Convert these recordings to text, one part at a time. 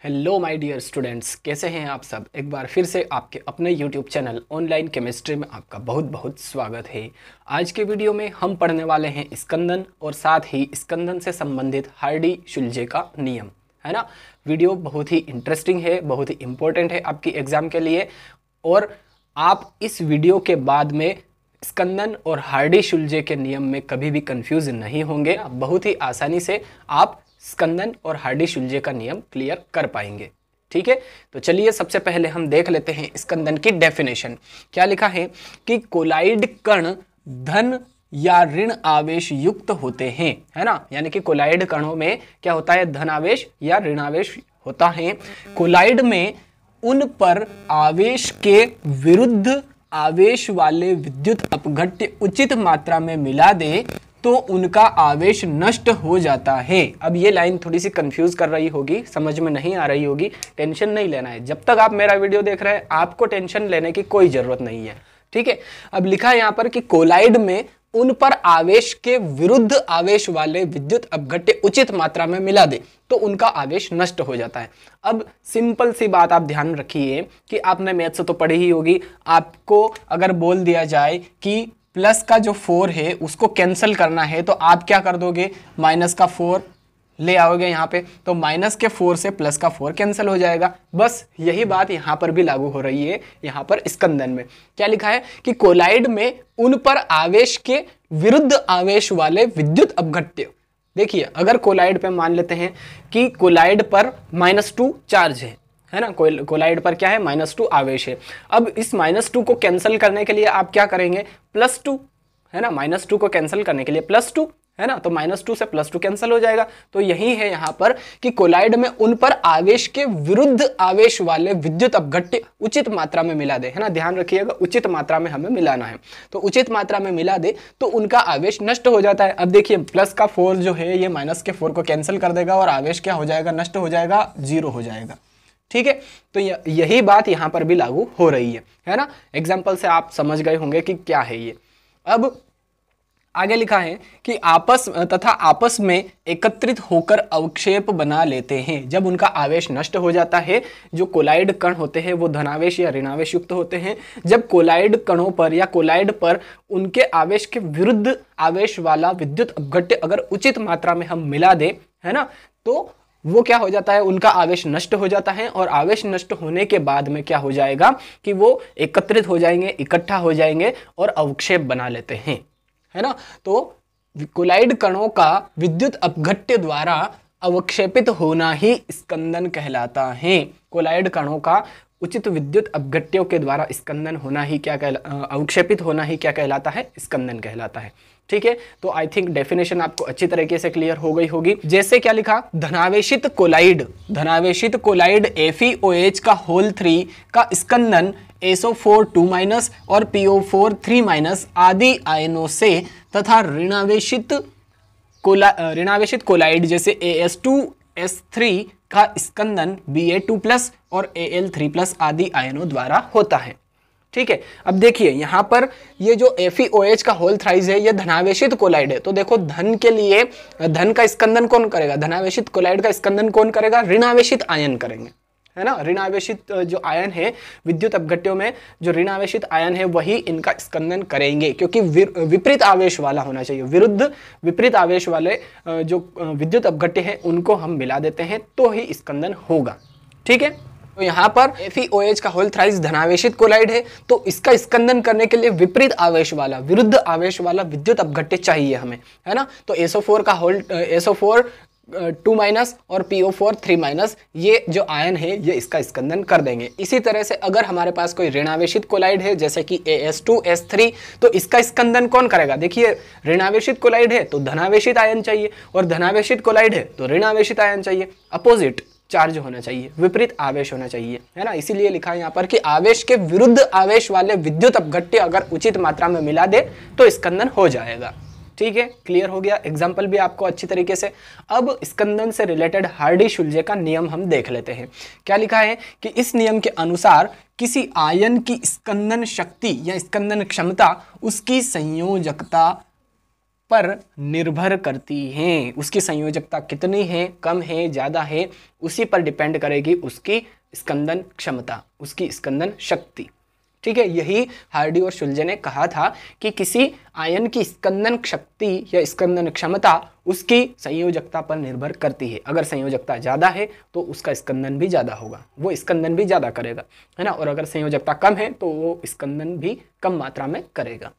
Hello my dear students, कैसे हैं आप सब। एक बार फिर से आपके अपने यूट्यूब चैनल ऑनलाइन केमिस्ट्री में आपका बहुत बहुत स्वागत है। आज के वीडियो में हम पढ़ने वाले हैं स्कंदन और साथ ही स्कंदन से संबंधित हार्डी-शुल्जे का नियम, है ना। वीडियो बहुत ही इंटरेस्टिंग है, बहुत ही इम्पोर्टेंट है आपकी एग्जाम के लिए। और आप इस वीडियो के बाद में स्कंदन और हार्डी-शुल्जे के नियम में कभी भी कंफ्यूज नहीं होंगे। बहुत ही आसानी से आप स्कंदन और हार्डी-शुल्जे का नियम क्लियर कर पाएंगे। ठीक है, तो चलिए सबसे पहले हम देख लेते हैं स्कंदन की डेफिनेशन। क्या लिखा है कि कोलाइड कण धन या ऋण आवेश युक्त होते हैं, है ना। यानी कि कोलाइड कणों में क्या होता है, धन आवेश या ऋण आवेश होता है। कोलाइड में उन पर आवेश के विरुद्ध आवेश वाले विद्युत अपघट्य उचित मात्रा में मिला दे तो उनका आवेश नष्ट हो जाता है। अब ये लाइन थोड़ी सी कंफ्यूज कर रही होगी, समझ में नहीं आ रही होगी। टेंशन नहीं लेना है, जब तक आप मेरा वीडियो देख रहे हैं आपको टेंशन लेने की कोई जरूरत नहीं है। ठीक है, अब लिखा है यहाँ पर कि कोलाइड में उन पर आवेश के विरुद्ध आवेश वाले विद्युत अपघट्य उचित मात्रा में मिला दे तो उनका आवेश नष्ट हो जाता है। अब सिंपल सी बात आप ध्यान रखिए कि आपने मैथ्स तो पढ़ी ही होगी। आपको अगर बोल दिया जाए कि प्लस का जो 4 है उसको कैंसिल करना है तो आप क्या कर दोगे, माइनस का 4 ले आओगे यहाँ पे, तो माइनस के 4 से प्लस का 4 कैंसिल हो जाएगा। बस यही बात यहाँ पर भी लागू हो रही है। यहाँ पर स्कंदन में क्या लिखा है कि कोलाइड में उन पर आवेश के विरुद्ध आवेश वाले विद्युत अपघट्य। देखिए, अगर कोलाइड पे मान लेते हैं कि कोलाइड पर -2 चार्ज है ना, कोलाइड पर क्या है, -2 आवेश है। अब इस -2 को कैंसिल करने के लिए आप क्या करेंगे, +2, है ना। -2 को कैंसिल करने के लिए +2, है ना, तो -2 से +2 कैंसिल हो जाएगा। तो यही है यहाँ पर कि कोलाइड में उन पर आवेश के विरुद्ध आवेश वाले विद्युत अपघट्य उचित मात्रा में मिला दे, है ना। ध्यान रखिएगा, उचित मात्रा में हमें मिलाना है। तो उचित मात्रा में मिला दे तो उनका आवेश नष्ट हो जाता है। अब देखिए, प्लस का 4 जो है ये माइनस के 4 को कैंसिल कर देगा और आवेश क्या हो जाएगा, नष्ट हो जाएगा, 0 हो जाएगा। ठीक है, तो यही बात यहां पर भी लागू हो रही है ना। एग्जाम्पल से आप समझ गए होंगे कि क्या है ये। अब आगे लिखा है कि आपस में एकत्रित होकर अवक्षेप बना लेते हैं जब उनका आवेश नष्ट हो जाता है। जो कोलाइड कण होते हैं वो धनावेश या ऋणावेश युक्त होते हैं। जब कोलाइड कणों पर या कोलाइड पर उनके आवेश के विरुद्ध आवेश वाला विद्युत अपघट्य अगर उचित मात्रा में हम मिला दे, है ना, तो वो क्या हो जाता है, उनका आवेश नष्ट हो जाता है। और आवेश नष्ट होने के बाद में क्या हो जाएगा कि वो एकत्रित हो जाएंगे, इकट्ठा हो जाएंगे और अवक्षेप बना लेते हैं, है ना। तो कोलाइड कणों का विद्युत अपघट्य द्वारा अवक्षेपित होना ही स्कंदन कहलाता है। कोलाइड कणों का उचित विद्युत अपघट्यों के द्वारा स्कंदन होना ही अवक्षेपित होना ही क्या कहलाता है, स्कंदन कहलाता है। ठीक है, तो आई थिंक डेफिनेशन आपको अच्छी तरीके से क्लियर हो गई होगी। जैसे क्या लिखा, धनावेशित कोलाइड FeOH का होल 3 का स्कंदन SO4 2- और PO4 3- आदि आयनों से तथा ऋणावेशित कोलाइड जैसे AS2S3 का स्कंदन Ba2+ और Al3+ आदि आयनों द्वारा होता है। ठीक है, अब देखिए यहाँ पर ये जो FeOH का होल थ्राइस है ये धनावेशित कोलाइड है। तो देखो, धन के लिए धन का स्कंदन कौन करेगा, धनावेशित कोलाइड का स्कंदन कौन करेगा, ऋणावेशित आयन करेंगे, है ना। ऋणावेशित जो आयन है विद्युत अपघट्यों में, जो ऋणावेशित आयन है वही इनका स्कंदन करेंगे, क्योंकि विपरीत आवेश वाला होना चाहिए। विपरीत आवेश वाले जो विद्युत अपघट्य है उनको हम मिला देते हैं तो ही स्कंदन होगा। ठीक है, तो यहाँ पर FeOH का होल थ्राइस धनावेशित कोलाइड है, तो इसका स्कंदन करने के लिए विपरीत आवेश वाला, विरुद्ध आवेश वाला विद्युत अपघट्य चाहिए हमें, है ना। तो SO4 2- और PO4 3- ये जो आयन है ये इसका स्कंदन कर देंगे। इसी तरह से अगर हमारे पास कोई ऋणावेशित कोलाइड है जैसे कि AS2S3, तो इसका स्कंदन कौन करेगा। देखिए, ऋणावेशित कोलाइड है तो धनावेशित आयन चाहिए और धनावेशित कोलाइड है तो ऋणावेशित आयन चाहिए। अपोजिट चार्ज होना चाहिए, विपरीत आवेश होना चाहिए, है ना। इसीलिए लिखा है यहाँ पर कि आवेश के विरुद्ध आवेश वाले विद्युत अपघट्य अगर उचित मात्रा में मिला दे तो स्कंदन हो जाएगा। ठीक है, क्लियर हो गया। एग्जाम्पल भी आपको अच्छी तरीके से। अब स्कंदन से रिलेटेड हार्डी-शुल्जे का नियम हम देख लेते हैं। क्या लिखा है कि इस नियम के अनुसार किसी आयन की स्कंदन शक्ति या स्कंदन क्षमता उसकी संयोजकता पर निर्भर करती हैं। उसकी संयोजकता कितनी है, कम है, ज़्यादा है, उसी पर डिपेंड करेगी उसकी स्कंदन क्षमता, उसकी स्कंदन शक्ति। ठीक है, यही हार्डी और शुल्जे ने कहा था कि किसी आयन की स्कंदन शक्ति या स्कंदन क्षमता उसकी संयोजकता पर निर्भर करती है। अगर संयोजकता ज़्यादा है तो उसका स्कंदन भी ज़्यादा होगा, वो स्कंदन भी ज़्यादा करेगा, है ना। और अगर संयोजकता कम है तो वो स्कंदन भी कम मात्रा में करेगा,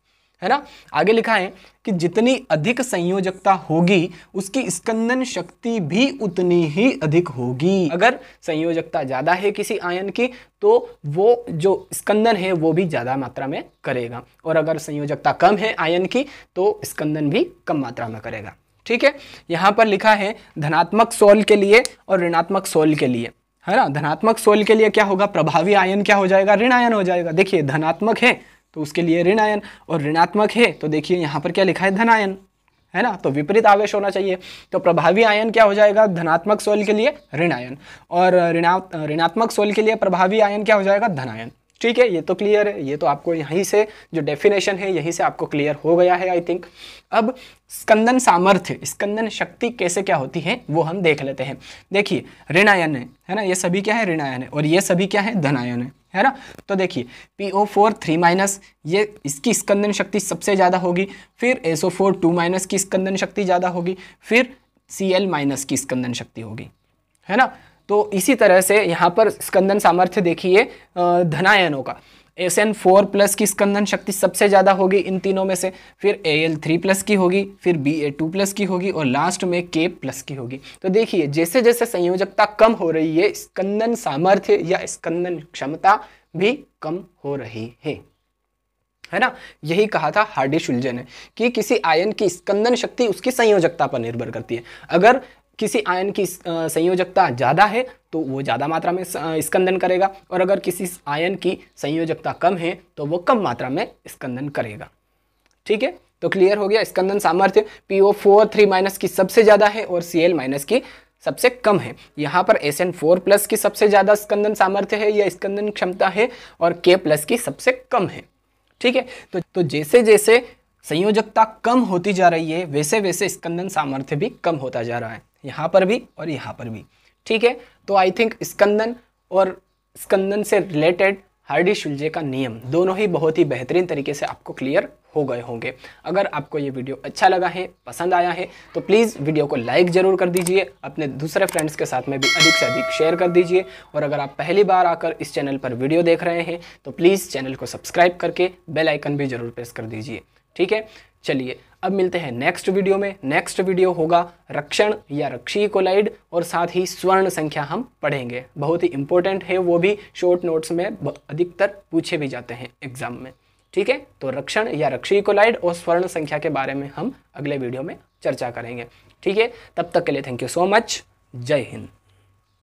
है ना। आगे लिखा है कि जितनी अधिक संयोजकता होगी उसकी स्कंदन शक्ति भी उतनी ही अधिक होगी। अगर संयोजकता ज़्यादा है किसी आयन की तो वो जो स्कंदन है वो भी ज़्यादा मात्रा में करेगा, और अगर संयोजकता कम है आयन की तो स्कंदन भी कम मात्रा में करेगा। ठीक है, यहाँ पर लिखा है धनात्मक सोल के लिए और ऋणात्मक सोल के लिए, है ना। धनात्मक सोल के लिए क्या होगा, प्रभावी आयन क्या हो जाएगा, ऋण आयन हो जाएगा। देखिए धनात्मक है तो उसके लिए ऋण आयन, और ऋणात्मक है तो देखिए यहाँ पर क्या लिखा है, धन आयन, है ना। तो विपरीत आवेश होना चाहिए, तो प्रभावी आयन क्या हो जाएगा, धनात्मक सोल के लिए ऋण आयन, और ऋणात्मक सोल के लिए प्रभावी आयन क्या हो जाएगा, धन आयन। ठीक है, ये तो क्लियर है, ये तो आपको यहीं से जो डेफिनेशन है यहीं से आपको क्लियर हो गया है आई थिंक। अब स्कंदन सामर्थ्य, स्कंदन शक्ति कैसे क्या होती है वो हम देख लेते हैं। देखिए ऋण आयन है ना, ये सभी क्या है, ऋण आयन है, और ये सभी क्या है, धन आयन है ना। तो देखिए PO4 3- ये इसकी स्कंदन शक्ति सबसे ज़्यादा होगी, फिर SO4 2- की स्कंदन शक्ति ज़्यादा होगी, फिर Cl- की स्कंदन शक्ति होगी, है ना। तो इसी तरह से यहाँ पर स्कंदन सामर्थ्य देखिए धनायनों का SN4+ की स्कंदन शक्ति सबसे ज़्यादा होगी इन तीनों में से, फिर Al3+ की होगी, फिर Ba2+ की होगी, और लास्ट में K+ की होगी। तो देखिए जैसे जैसे संयोजकता कम हो रही है स्कंदन सामर्थ्य या स्कंदन क्षमता भी कम हो रही है ना। यही कहा था हार्डी शुल्जे ने कि किसी आयन की स्कंदन शक्ति उसकी संयोजकता पर निर्भर करती है। अगर किसी आयन की संयोजकता ज़्यादा है तो वो ज़्यादा मात्रा में स्कंदन करेगा, और अगर किसी आयन की संयोजकता कम है तो वो कम मात्रा में स्कंदन करेगा। ठीक है, तो क्लियर हो गया। स्कंदन सामर्थ्य PO4 3- की सबसे ज़्यादा है और Cl- की सबसे कम है। यहाँ पर SN4+ की सबसे ज़्यादा स्कंदन सामर्थ्य है या स्कंदन क्षमता है, और K+ की सबसे कम है। ठीक है, तो जैसे जैसे संयोजकता कम होती जा रही है वैसे वैसे स्कंदन सामर्थ्य भी कम होता जा रहा है, यहाँ पर भी और यहाँ पर भी। ठीक है, तो आई थिंक स्कंदन और स्कंदन से रिलेटेड हार्डी शुल्जे का नियम दोनों ही बहुत ही बेहतरीन तरीके से आपको क्लियर हो गए होंगे। अगर आपको ये वीडियो अच्छा लगा है, पसंद आया है, तो प्लीज़ वीडियो को लाइक ज़रूर कर दीजिए, अपने दूसरे फ्रेंड्स के साथ में भी अधिक से अधिक शेयर कर दीजिए, और अगर आप पहली बार आकर इस चैनल पर वीडियो देख रहे हैं तो प्लीज़ चैनल को सब्सक्राइब करके बेल आइकन भी ज़रूर प्रेस कर दीजिए। ठीक है, चलिए अब मिलते हैं नेक्स्ट वीडियो में। नेक्स्ट वीडियो होगा रक्षण या रक्षीय कोलाइड, और साथ ही स्वर्ण संख्या हम पढ़ेंगे, बहुत ही इंपॉर्टेंट है, वो भी शॉर्ट नोट्स में अधिकतर पूछे भी जाते हैं एग्जाम में। ठीक है, तो रक्षण या रक्षीय कोलाइड और स्वर्ण संख्या के बारे में हम अगले वीडियो में चर्चा करेंगे। ठीक है, तब तक के लिए थैंक यू सो मच। जय हिंद।